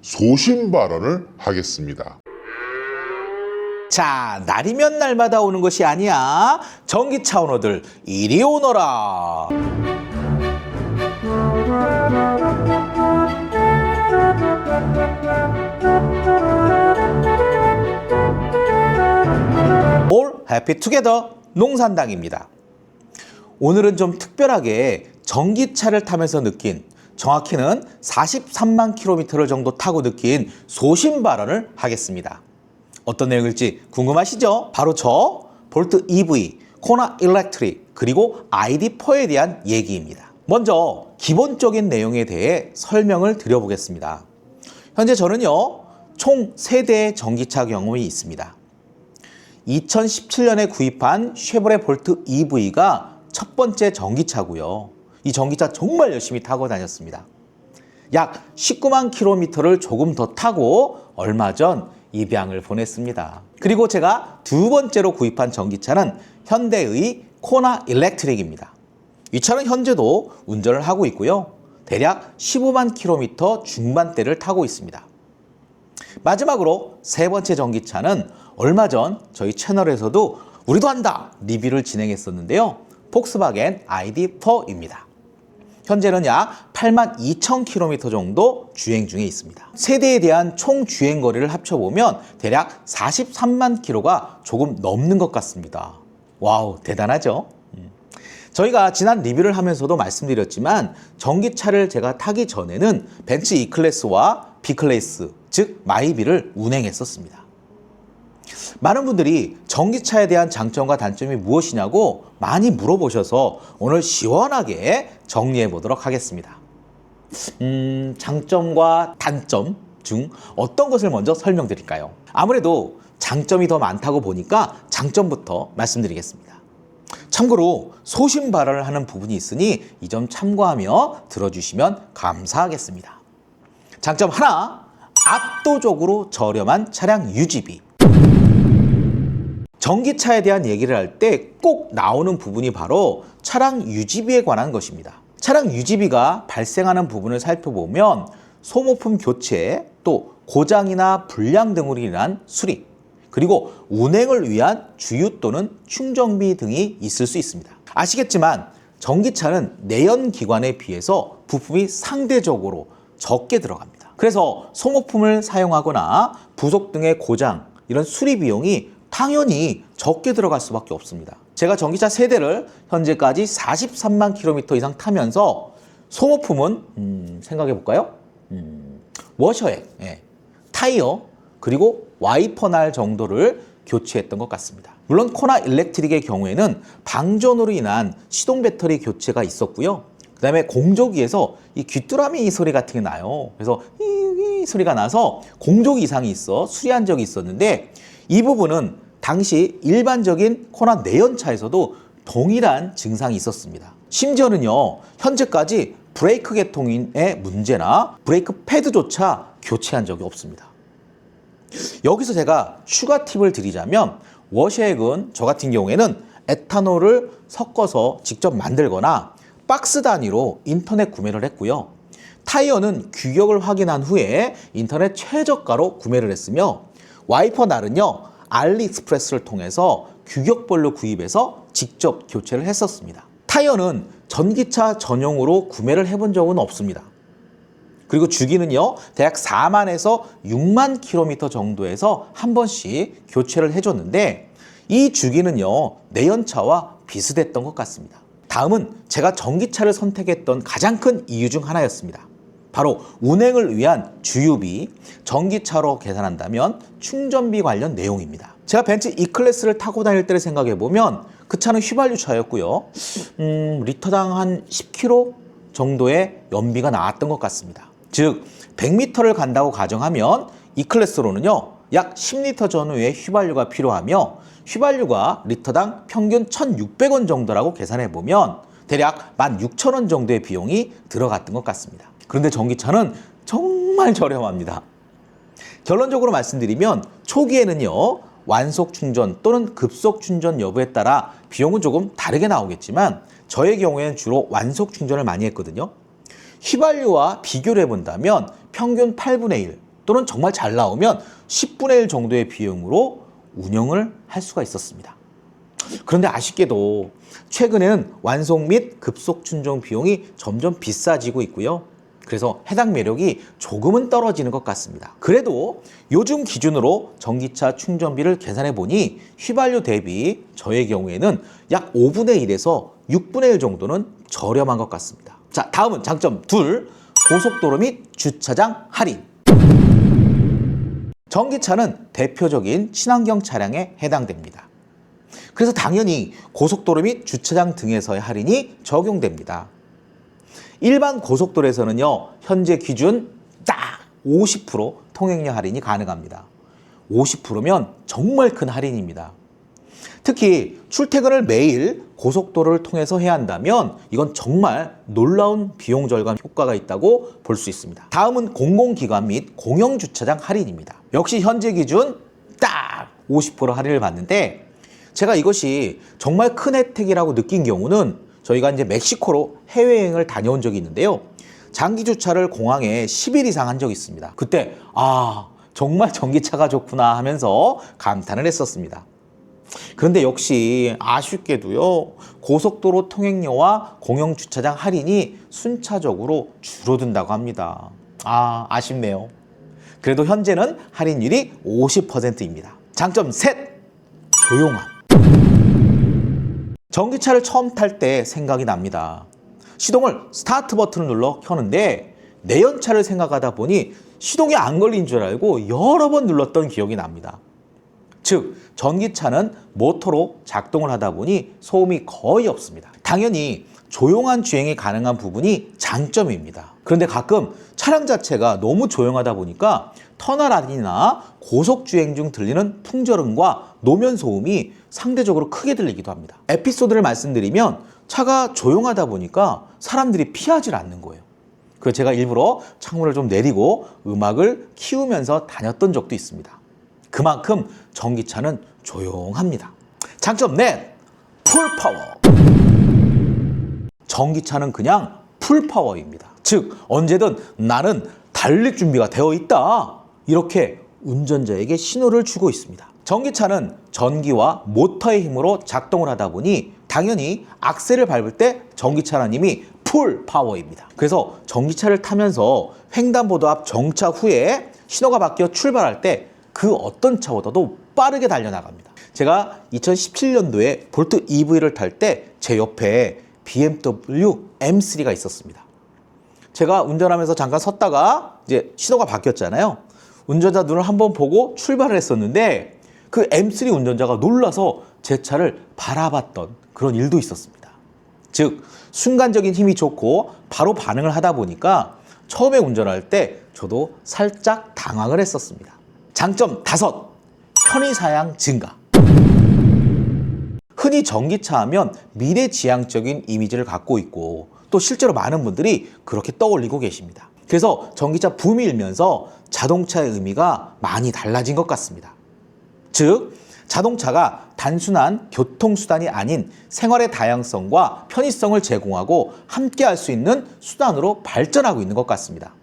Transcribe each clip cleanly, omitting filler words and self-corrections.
소신 발언을 하겠습니다. 자, 날이면 날마다 오는 것이 아니야. 전기차 오너들 이리 오너라. 올 해피 투게더 농산당입니다. 오늘은 좀 특별하게 전기차를 타면서 느낀, 정확히는 43만 킬로미터를 정도 타고 느낀 소신 발언을 하겠습니다. 어떤 내용일지 궁금하시죠? 바로 저 볼트 EV, 코나 일렉트릭, 그리고 ID4에 대한 얘기입니다. 먼저 기본적인 내용에 대해 설명을 드려보겠습니다. 현재 저는요, 총 3대의 전기차 경험이 있습니다. 2017년에 구입한 쉐보레 볼트 EV가 첫 번째 전기차고요. 이 전기차 정말 열심히 타고 다녔습니다. 약 19만 킬로미터를 조금 더 타고 얼마 전 입양을 보냈습니다. 그리고 제가 두 번째로 구입한 전기차는 현대의 코나 일렉트릭입니다. 이 차는 현재도 운전을 하고 있고요. 대략 15만 킬로미터 중반대를 타고 있습니다. 마지막으로 세 번째 전기차는 얼마 전 저희 채널에서도 우리도 한다 리뷰를 진행했었는데요. 폭스바겐 ID4입니다. 현재는 약 8만 2천 킬로미터 정도 주행 중에 있습니다. 세대에 대한 총 주행 거리를 합쳐보면 대략 43만 킬로가 조금 넘는 것 같습니다. 와우, 대단하죠? 저희가 지난 리뷰를 하면서도 말씀드렸지만 전기차를 제가 타기 전에는 벤츠 E클래스와 B클래스, 즉 마이비를 운행했었습니다. 많은 분들이 전기차에 대한 장점과 단점이 무엇이냐고 많이 물어보셔서 오늘 시원하게 정리해 보도록 하겠습니다. 장점과 단점 중 어떤 것을 먼저 설명드릴까요? 아무래도 장점이 더 많다고 보니까 장점부터 말씀드리겠습니다. 참고로 소신 발언을 하는 부분이 있으니 이 점 참고하며 들어주시면 감사하겠습니다. 장점 하나, 압도적으로 저렴한 차량 유지비. 전기차에 대한 얘기를 할 때 꼭 나오는 부분이 바로 차량 유지비에 관한 것입니다. 차량 유지비가 발생하는 부분을 살펴보면 소모품 교체, 또 고장이나 불량 등으로 인한 수리, 그리고 운행을 위한 주유 또는 충전비 등이 있을 수 있습니다. 아시겠지만 전기차는 내연기관에 비해서 부품이 상대적으로 적게 들어갑니다. 그래서 소모품을 사용하거나 부속 등의 고장, 이런 수리 비용이 당연히 적게 들어갈 수밖에 없습니다. 제가 전기차 세대를 현재까지 43만 킬로미터 이상 타면서 소모품은 생각해 볼까요? 워셔액, 타이어, 그리고 와이퍼 날 정도를 교체했던 것 같습니다. 물론 코나 일렉트릭의 경우에는 방전으로 인한 시동 배터리 교체가 있었고요. 그 다음에 공조기에서 이 귀뚜라미 소리 같은 게 나요. 그래서 이 소리가 나서 공조기 이상이 있어 수리한 적이 있었는데, 이 부분은 당시 일반적인 코나 내연차에서도 동일한 증상이 있었습니다. 심지어는요, 현재까지 브레이크 계통의 문제나 브레이크 패드조차 교체한 적이 없습니다. 여기서 제가 추가 팁을 드리자면, 워셔액은 저 같은 경우에는 에탄올을 섞어서 직접 만들거나 박스 단위로 인터넷 구매를 했고요. 타이어는 규격을 확인한 후에 인터넷 최저가로 구매를 했으며, 와이퍼 날은요, 알리익스프레스를 통해서 규격별로 구입해서 직접 교체를 했었습니다. 타이어는 전기차 전용으로 구매를 해본 적은 없습니다. 그리고 주기는요, 대략 4만에서 6만 킬로미터 정도에서 한 번씩 교체를 해줬는데, 이 주기는요, 내연차와 비슷했던 것 같습니다. 다음은 제가 전기차를 선택했던 가장 큰 이유 중 하나였습니다. 바로 운행을 위한 주유비, 전기차로 계산한다면 충전비 관련 내용입니다. 제가 벤츠 E클래스를 타고 다닐 때를 생각해보면 그 차는 휘발유 차였고요. 리터당 한 10km 정도의 연비가 나왔던 것 같습니다. 즉 100m를 간다고 가정하면 E클래스로는요, 약 10리터 전후의 휘발유가 필요하며, 휘발유가 리터당 평균 1,600원 정도라고 계산해보면 대략 16,000원 정도의 비용이 들어갔던 것 같습니다. 그런데 전기차는 정말 저렴합니다. 결론적으로 말씀드리면 초기에는요, 완속 충전 또는 급속 충전 여부에 따라 비용은 조금 다르게 나오겠지만 저의 경우에는 주로 완속 충전을 많이 했거든요. 휘발유와 비교를 해본다면 평균 8분의 1 또는 정말 잘 나오면 10분의 1 정도의 비용으로 운영을 할 수가 있었습니다. 그런데 아쉽게도 최근에는 완송 및 급속 충전 비용이 점점 비싸지고 있고요. 그래서 해당 매력이 조금은 떨어지는 것 같습니다. 그래도 요즘 기준으로 전기차 충전비를 계산해 보니 휘발유 대비 저의 경우에는 약 5분의 1에서 6분의 1 정도는 저렴한 것 같습니다. 자, 다음은 장점 둘, 고속도로 및 주차장 할인. 전기차는 대표적인 친환경 차량에 해당됩니다. 그래서 당연히 고속도로 및 주차장 등에서의 할인이 적용됩니다. 일반 고속도로에서는요, 현재 기준 딱 50% 통행료 할인이 가능합니다. 50%면 정말 큰 할인입니다. 특히 출퇴근을 매일 고속도로를 통해서 해야 한다면 이건 정말 놀라운 비용 절감 효과가 있다고 볼 수 있습니다. 다음은 공공기관 및 공영주차장 할인입니다. 역시 현재 기준 딱 50% 할인을 받는데 제가 이것이 정말 큰 혜택이라고 느낀 경우는 저희가 이제 멕시코로 해외여행을 다녀온 적이 있는데요. 장기 주차를 공항에 10일 이상 한 적이 있습니다. 그때 정말 전기차가 좋구나 하면서 감탄을 했었습니다. 그런데 역시 아쉽게도요, 고속도로 통행료와 공영주차장 할인이 순차적으로 줄어든다고 합니다. 아쉽네요. 그래도 현재는 할인율이 50%입니다. 장점 셋, 조용함. 전기차를 처음 탈 때 생각이 납니다. 시동을 스타트 버튼을 눌러 켜는데 내연차를 생각하다 보니 시동이 안 걸린 줄 알고 여러 번 눌렀던 기억이 납니다. 즉, 전기차는 모터로 작동을 하다 보니 소음이 거의 없습니다. 당연히 조용한 주행이 가능한 부분이 장점입니다. 그런데 가끔 차량 자체가 너무 조용하다 보니까 터널 안이나 고속 주행 중 들리는 풍절음과 노면 소음이 상대적으로 크게 들리기도 합니다. 에피소드를 말씀드리면 차가 조용하다 보니까 사람들이 피하지 않는 거예요. 그래서 제가 일부러 창문을 좀 내리고 음악을 키우면서 다녔던 적도 있습니다. 그만큼 전기차는 조용합니다. 장점 넷, 풀파워. 전기차는 그냥 풀파워입니다. 즉, 언제든 나는 달릴 준비가 되어 있다, 이렇게 운전자에게 신호를 주고 있습니다. 전기차는 전기와 모터의 힘으로 작동을 하다 보니 당연히 악셀을 밟을 때 전기차라는 힘이 풀파워입니다. 그래서 전기차를 타면서 횡단보도 앞 정차 후에 신호가 바뀌어 출발할 때 그 어떤 차보다도 빠르게 달려나갑니다. 제가 2017년도에 볼트 EV를 탈 때 제 옆에 BMW M3가 있었습니다. 제가 운전하면서 잠깐 섰다가 이제 신호가 바뀌었잖아요. 운전자 눈을 한번 보고 출발을 했었는데 그 M3 운전자가 놀라서 제 차를 바라봤던 그런 일도 있었습니다. 즉, 순간적인 힘이 좋고 바로 반응을 하다 보니까 처음에 운전할 때 저도 살짝 당황을 했었습니다. 장점 다섯, 편의사양 증가. 흔히 전기차 하면 미래지향적인 이미지를 갖고 있고 또 실제로 많은 분들이 그렇게 떠올리고 계십니다. 그래서 전기차 붐이 일면서 자동차의 의미가 많이 달라진 것 같습니다. 즉, 자동차가 단순한 교통수단이 아닌 생활의 다양성과 편의성을 제공하고 함께 할 수 있는 수단으로 발전하고 있는 것 같습니다.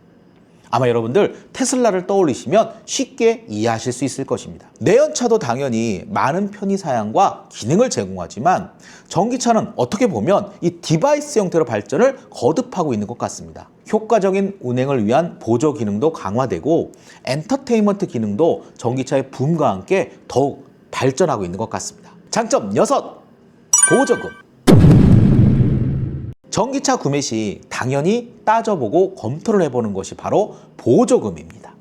아마 여러분들 테슬라를 떠올리시면 쉽게 이해하실 수 있을 것입니다. 내연차도 당연히 많은 편의사양과 기능을 제공하지만 전기차는 어떻게 보면 이 디바이스 형태로 발전을 거듭하고 있는 것 같습니다. 효과적인 운행을 위한 보조 기능도 강화되고 엔터테인먼트 기능도 전기차의 붐과 함께 더욱 발전하고 있는 것 같습니다. 장점 여섯, 보조금. 전기차 구매 시 당연히 따져보고 검토를 해보는 것이 바로 보조금입니다.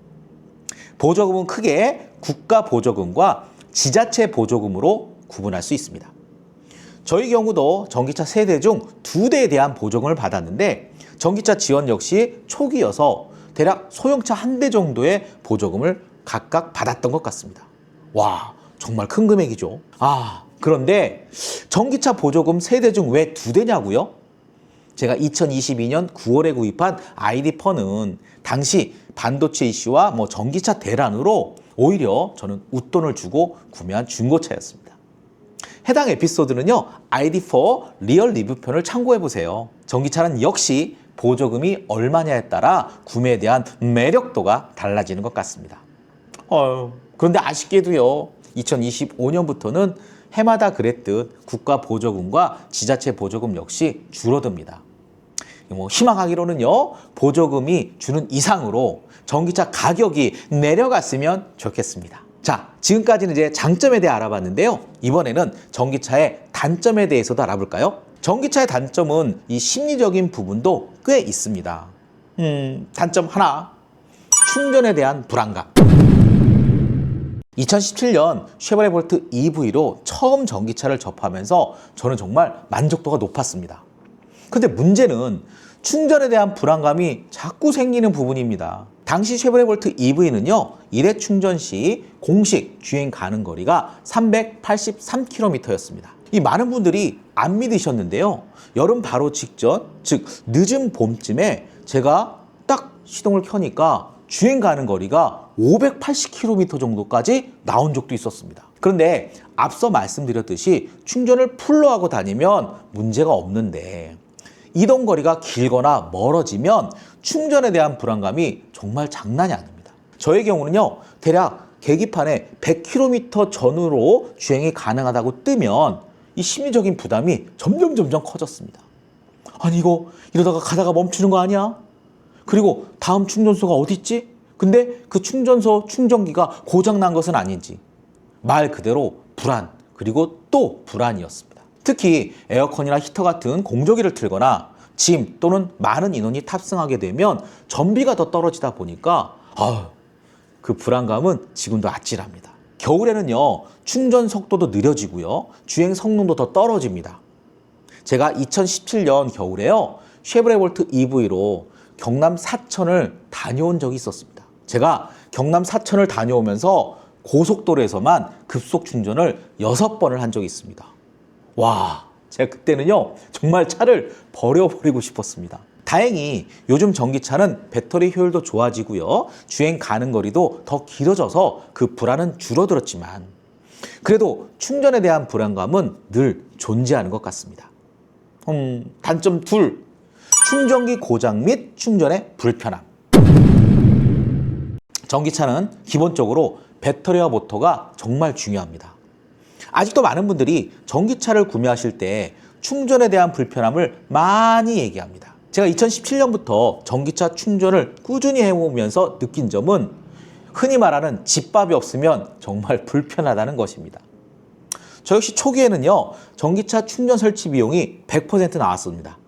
보조금은 크게 국가 보조금과 지자체 보조금으로 구분할 수 있습니다. 저희 경우도 전기차 3대 중 2대에 대한 보조금을 받았는데 전기차 지원 역시 초기여서 대략 소형차 1대 정도의 보조금을 각각 받았던 것 같습니다. 와, 정말 큰 금액이죠. 그런데 전기차 보조금 3대 중 왜 2대냐고요? 제가 2022년 9월에 구입한 ID4는 당시 반도체 이슈와 전기차 대란으로 오히려 저는 웃돈을 주고 구매한 중고차였습니다. 해당 에피소드는요, ID4 리얼 리뷰편을 참고해보세요. 전기차는 역시 보조금이 얼마냐에 따라 구매에 대한 매력도가 달라지는 것 같습니다. 그런데 아쉽게도요, 2025년부터는 해마다 그랬듯 국가 보조금과 지자체 보조금 역시 줄어듭니다. 희망하기로는요, 보조금이 주는 이상으로 전기차 가격이 내려갔으면 좋겠습니다. 자, 지금까지는 이제 장점에 대해 알아봤는데요. 이번에는 전기차의 단점에 대해서도 알아볼까요? 전기차의 단점은 이 심리적인 부분도 꽤 있습니다. 단점 하나, 충전에 대한 불안감. 2017년 쉐보레 볼트 EV로 처음 전기차를 접하면서 저는 정말 만족도가 높았습니다. 근데 문제는 충전에 대한 불안감이 자꾸 생기는 부분입니다. 당시 쉐보레 볼트 EV는요, 1회 충전 시 공식 주행 가능 거리가 383km였습니다. 이 많은 분들이 안 믿으셨는데요. 여름 바로 직전, 즉 늦은 봄쯤에 제가 딱 시동을 켜니까 주행 가능 거리가 580km 정도까지 나온 적도 있었습니다. 그런데 앞서 말씀드렸듯이 충전을 풀로 하고 다니면 문제가 없는데 이동 거리가 길거나 멀어지면 충전에 대한 불안감이 정말 장난이 아닙니다. 저의 경우는요, 대략 계기판에 100km 전후로 주행이 가능하다고 뜨면 이 심리적인 부담이 점점 커졌습니다. 아니 이거 이러다가 가다가 멈추는 거 아니야? 그리고 다음 충전소가 어디 있지? 근데 그 충전소 충전기가 고장난 것은 아닌지, 말 그대로 불안, 그리고 또 불안이었습니다. 특히 에어컨이나 히터 같은 공조기를 틀거나 짐 또는 많은 인원이 탑승하게 되면 전비가 더 떨어지다 보니까 그 불안감은 지금도 아찔합니다. 겨울에는요, 충전 속도도 느려지고요, 주행 성능도 더 떨어집니다. 제가 2017년 겨울에요, 쉐보레 볼트 EV로 경남 사천을 다녀온 적이 있었습니다. 제가 경남 사천을 다녀오면서 고속도로에서만 급속 충전을 6번을 한 적이 있습니다. 와, 제가 그때는요, 정말 차를 버려버리고 싶었습니다. 다행히 요즘 전기차는 배터리 효율도 좋아지고요, 주행 가능 거리도 더 길어져서 그 불안은 줄어들었지만 그래도 충전에 대한 불안감은 늘 존재하는 것 같습니다. 단점 둘, 충전기 고장 및 충전의 불편함. 전기차는 기본적으로 배터리와 모터가 정말 중요합니다. 아직도 많은 분들이 전기차를 구매하실 때 충전에 대한 불편함을 많이 얘기합니다. 제가 2017년부터 전기차 충전을 꾸준히 해오면서 느낀 점은 흔히 말하는 집밥이 없으면 정말 불편하다는 것입니다. 저 역시 초기에는요, 전기차 충전 설치 비용이 100% 나왔습니다.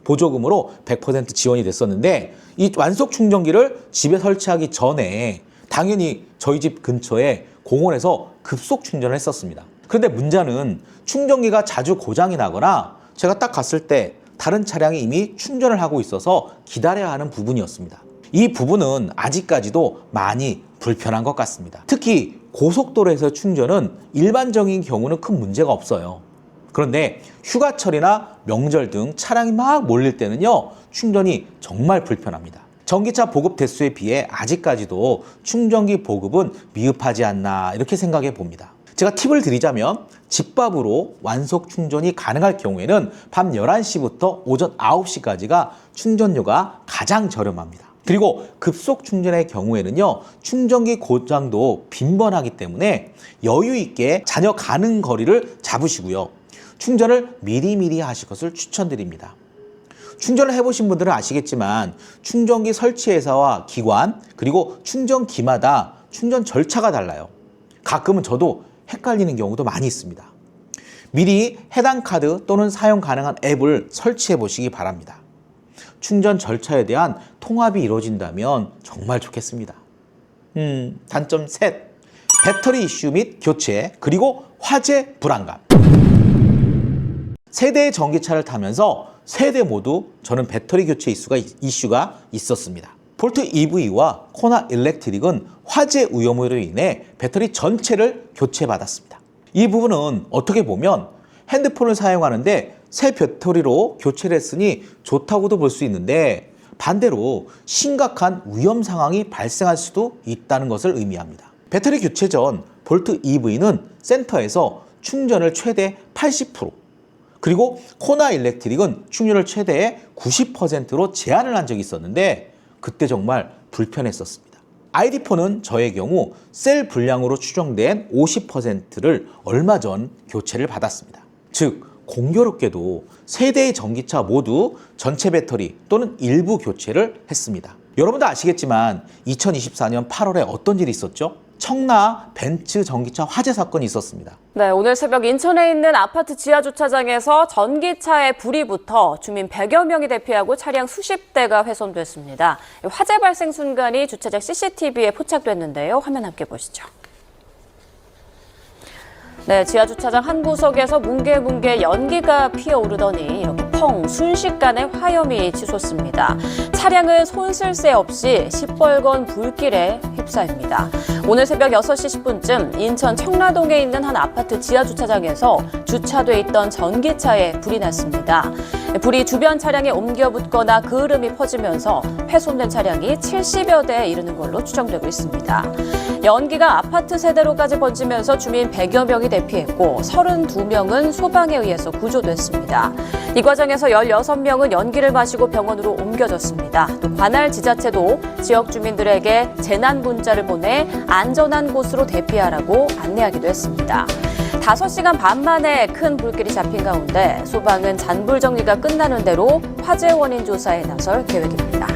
보조금으로 100% 지원이 됐었는데 이 완속 충전기를 집에 설치하기 전에 당연히 저희 집 근처에 공원에서 급속 충전을 했었습니다. 그런데 문제는 충전기가 자주 고장이 나거나 제가 딱 갔을 때 다른 차량이 이미 충전을 하고 있어서 기다려야 하는 부분이었습니다. 이 부분은 아직까지도 많이 불편한 것 같습니다. 특히 고속도로에서 충전은 일반적인 경우는 큰 문제가 없어요. 그런데 휴가철이나 명절 등 차량이 막 몰릴 때는요, 충전이 정말 불편합니다. 전기차 보급 대수에 비해 아직까지도 충전기 보급은 미흡하지 않나 이렇게 생각해 봅니다. 제가 팁을 드리자면 집밥으로 완속 충전이 가능할 경우에는 밤 11시부터 오전 9시까지가 충전료가 가장 저렴합니다. 그리고 급속 충전의 경우에는요, 충전기 고장도 빈번하기 때문에 여유 있게 자녀 가는 거리를 잡으시고요, 충전을 미리미리 하실 것을 추천드립니다. 충전을 해보신 분들은 아시겠지만 충전기 설치 회사와 기관, 그리고 충전기마다 충전 절차가 달라요. 가끔은 저도 헷갈리는 경우도 많이 있습니다. 미리 해당 카드 또는 사용 가능한 앱을 설치해 보시기 바랍니다. 충전 절차에 대한 통합이 이루어진다면 정말 좋겠습니다. 단점 셋, 배터리 이슈 및 교체, 그리고 화재 불안감. 세대의 전기차를 타면서 세 대 모두 저는 배터리 교체 이슈가 있었습니다. 볼트 EV와 코나 일렉트릭은 화재 위험으로 인해 배터리 전체를 교체받았습니다. 이 부분은 어떻게 보면 핸드폰을 사용하는데 새 배터리로 교체를 했으니 좋다고도 볼 수 있는데 반대로 심각한 위험 상황이 발생할 수도 있다는 것을 의미합니다. 배터리 교체 전 볼트 EV는 센터에서 충전을 최대 80%, 그리고 코나 일렉트릭은 충전을 최대 90%로 제한을 한 적이 있었는데 그때 정말 불편했었습니다. ID4는 저의 경우 셀 분량으로 추정된 50%를 얼마 전 교체를 받았습니다. 즉 공교롭게도 세 대의 전기차 모두 전체 배터리 또는 일부 교체를 했습니다. 여러분도 아시겠지만 2024년 8월에 어떤 일이 있었죠? 청라 벤츠 전기차 화재 사건이 있었습니다. 네, 오늘 새벽 인천에 있는 아파트 지하 주차장에서 전기차에 불이 붙어 주민 100여 명이 대피하고 차량 수십 대가 훼손됐습니다. 화재 발생 순간이 주차장 CCTV에 포착됐는데요. 화면 함께 보시죠. 네, 지하 주차장 한 구석에서 뭉게뭉게 연기가 피어오르더니 이렇게 펑 순식간에 화염이 치솟습니다. 차량은 손쓸 새 없이 시뻘건 불길에 휩싸입니다. 오늘 새벽 6시 10분쯤 인천 청라동에 있는 한 아파트 지하 주차장에서 주차돼 있던 전기차에 불이 났습니다. 불이 주변 차량에 옮겨 붙거나 그을음이 퍼지면서 훼손된 차량이 70여 대에 이르는 걸로 추정되고 있습니다. 연기가 아파트 세대로까지 번지면서 주민 100여 명이 대피했고 32명은 소방에 의해서 구조됐습니다. 이 과정에서 16명은 연기를 마시고 병원으로 옮겨졌습니다. 또 관할 지자체도 지역 주민들에게 재난 문자를 보내 안전한 곳으로 대피하라고 안내하기도 했습니다. 5시간 반 만에 큰 불길이 잡힌 가운데 소방은 잔불 정리가 끝나는 대로 화재 원인 조사에 나설 계획입니다.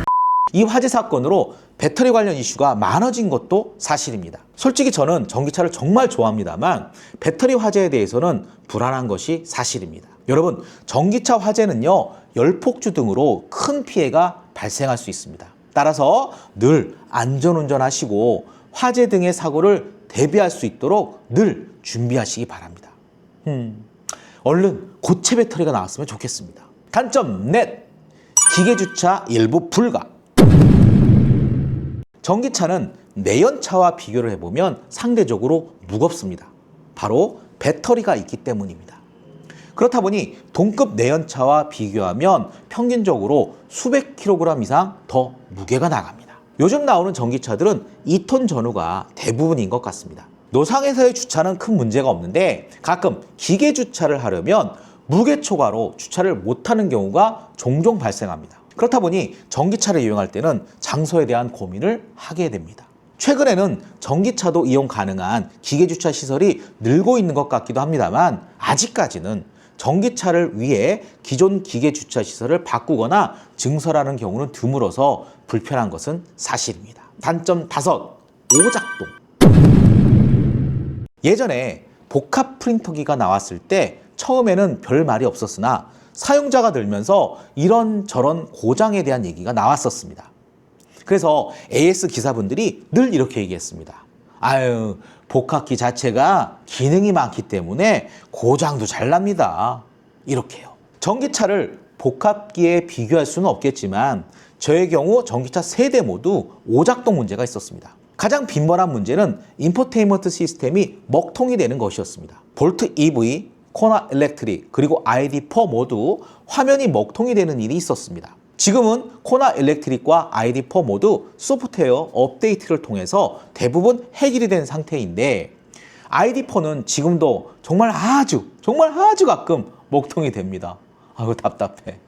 이 화재 사건으로 배터리 관련 이슈가 많아진 것도 사실입니다. 솔직히 저는 전기차를 정말 좋아합니다만 배터리 화재에 대해서는 불안한 것이 사실입니다. 여러분, 전기차 화재는요, 열폭주 등으로 큰 피해가 발생할 수 있습니다. 따라서 늘 안전운전하시고 화재 등의 사고를 대비할 수 있도록 늘 준비하시기 바랍니다. 얼른 고체 배터리가 나왔으면 좋겠습니다. 단점 넷, 기계주차 일부 불가. 전기차는 내연차와 비교를 해보면 상대적으로 무겁습니다. 바로 배터리가 있기 때문입니다. 그렇다 보니 동급 내연차와 비교하면 평균적으로 수백 킬로그램 이상 더 무게가 나갑니다. 요즘 나오는 전기차들은 2톤 전후가 대부분인 것 같습니다. 노상에서의 주차는 큰 문제가 없는데 가끔 기계 주차를 하려면 무게 초과로 주차를 못하는 경우가 종종 발생합니다. 그렇다 보니 전기차를 이용할 때는 장소에 대한 고민을 하게 됩니다. 최근에는 전기차도 이용 가능한 기계주차 시설이 늘고 있는 것 같기도 합니다만 아직까지는 전기차를 위해 기존 기계주차 시설을 바꾸거나 증설하는 경우는 드물어서 불편한 것은 사실입니다. 단점 5, 오작동. 예전에 복합 프린터기가 나왔을 때 처음에는 별 말이 없었으나 사용자가 늘면서 이런저런 고장에 대한 얘기가 나왔었습니다. 그래서 AS 기사분들이 늘 이렇게 얘기했습니다. 아유, 복합기 자체가 기능이 많기 때문에 고장도 잘 납니다. 이렇게요. 전기차를 복합기에 비교할 수는 없겠지만 저의 경우 전기차 3대 모두 오작동 문제가 있었습니다. 가장 빈번한 문제는 인포테인먼트 시스템이 먹통이 되는 것이었습니다. 볼트 EV, 코나 일렉트릭, 그리고 ID4 모두 화면이 먹통이 되는 일이 있었습니다. 지금은 코나 일렉트릭과 ID4 모두 소프트웨어 업데이트를 통해서 대부분 해결이 된 상태인데 ID4는 지금도 정말 아주 가끔 먹통이 됩니다. 아유, 답답해.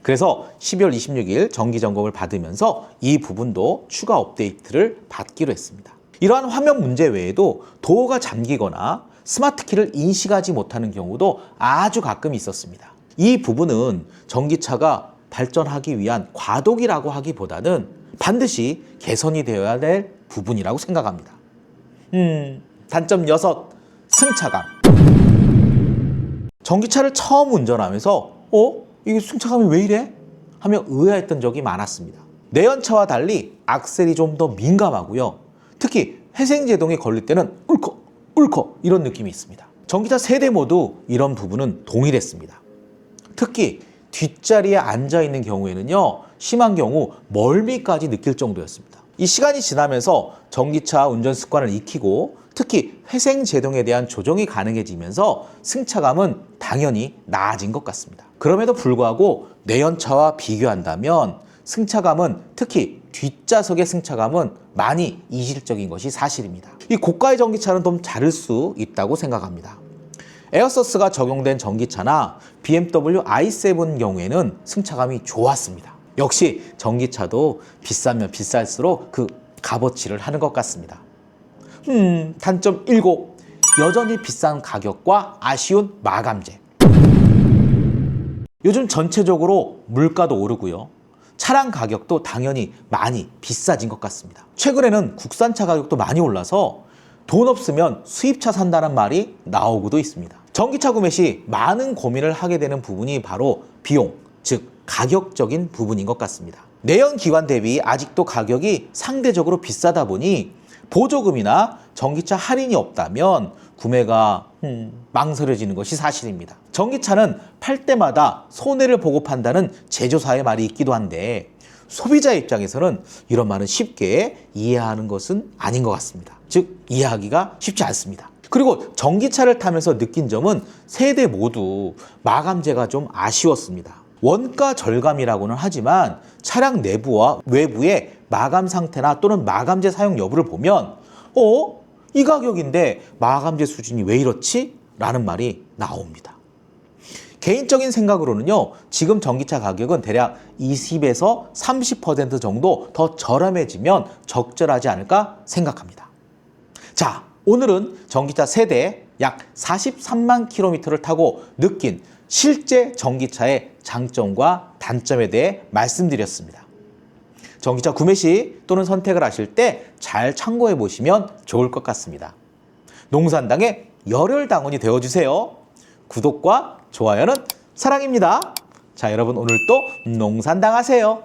그래서 12월 26일 정기 점검을 받으면서 이 부분도 추가 업데이트를 받기로 했습니다. 이러한 화면 문제 외에도 도어가 잠기거나 스마트키를 인식하지 못하는 경우도 아주 가끔 있었습니다. 이 부분은 전기차가 발전하기 위한 과도기라고 하기보다는 반드시 개선이 되어야 될 부분이라고 생각합니다. 단점 6, 승차감. 전기차를 처음 운전하면서 이게 승차감이 왜 이래? 하며 의아했던 적이 많았습니다. 내연차와 달리 악셀이 좀 더 민감하고요. 특히 회생제동이 걸릴 때는 울컥 이런 느낌이 있습니다. 전기차 3대 모두 이런 부분은 동일했습니다. 특히 뒷자리에 앉아있는 경우에는요, 심한 경우 멀미까지 느낄 정도였습니다. 이 시간이 지나면서 전기차 운전 습관을 익히고 특히 회생제동에 대한 조정이 가능해지면서 승차감은 당연히 나아진 것 같습니다. 그럼에도 불구하고 내연차와 비교한다면 승차감은 특히 뒷좌석의 승차감은 많이 이질적인 것이 사실입니다. 이 고가의 전기차는 좀 다를 수 있다고 생각합니다. 에어서스가 적용된 전기차나 BMW i7 경우에는 승차감이 좋았습니다. 역시 전기차도 비싸면 비쌀수록 그 값어치를 하는 것 같습니다. 단점 7. 여전히 비싼 가격과 아쉬운 마감재. 요즘 전체적으로 물가도 오르고요. 차량 가격도 당연히 많이 비싸진 것 같습니다. 최근에는 국산차 가격도 많이 올라서 돈 없으면 수입차 산다는 말이 나오고도 있습니다. 전기차 구매 시 많은 고민을 하게 되는 부분이 바로 비용, 즉 가격적인 부분인 것 같습니다. 내연 기관 대비 아직도 가격이 상대적으로 비싸다 보니 보조금이나 전기차 할인이 없다면 구매가 망설여지는 것이 사실입니다. 전기차는 팔 때마다 손해를 보고 판다는 제조사의 말이 있기도 한데 소비자 입장에서는 이런 말은 쉽게 이해하는 것은 아닌 것 같습니다. 즉 이해하기가 쉽지 않습니다. 그리고 전기차를 타면서 느낀 점은 세대 모두 마감재가 좀 아쉬웠습니다. 원가 절감이라고는 하지만 차량 내부와 외부의 마감 상태나 또는 마감재 사용 여부를 보면 이 가격인데 마감재 수준이 왜 이렇지? 라는 말이 나옵니다. 개인적인 생각으로는요, 지금 전기차 가격은 대략 20에서 30% 정도 더 저렴해지면 적절하지 않을까 생각합니다. 자, 오늘은 전기차 세대 약 43만 킬로미터를 타고 느낀 실제 전기차의 장점과 단점에 대해 말씀드렸습니다. 전기차 구매 시 또는 선택을 하실 때 잘 참고해 보시면 좋을 것 같습니다. 농산당의 열혈당원이 되어주세요. 구독과 좋아요는 사랑입니다. 자, 여러분 오늘도 농산당 하세요.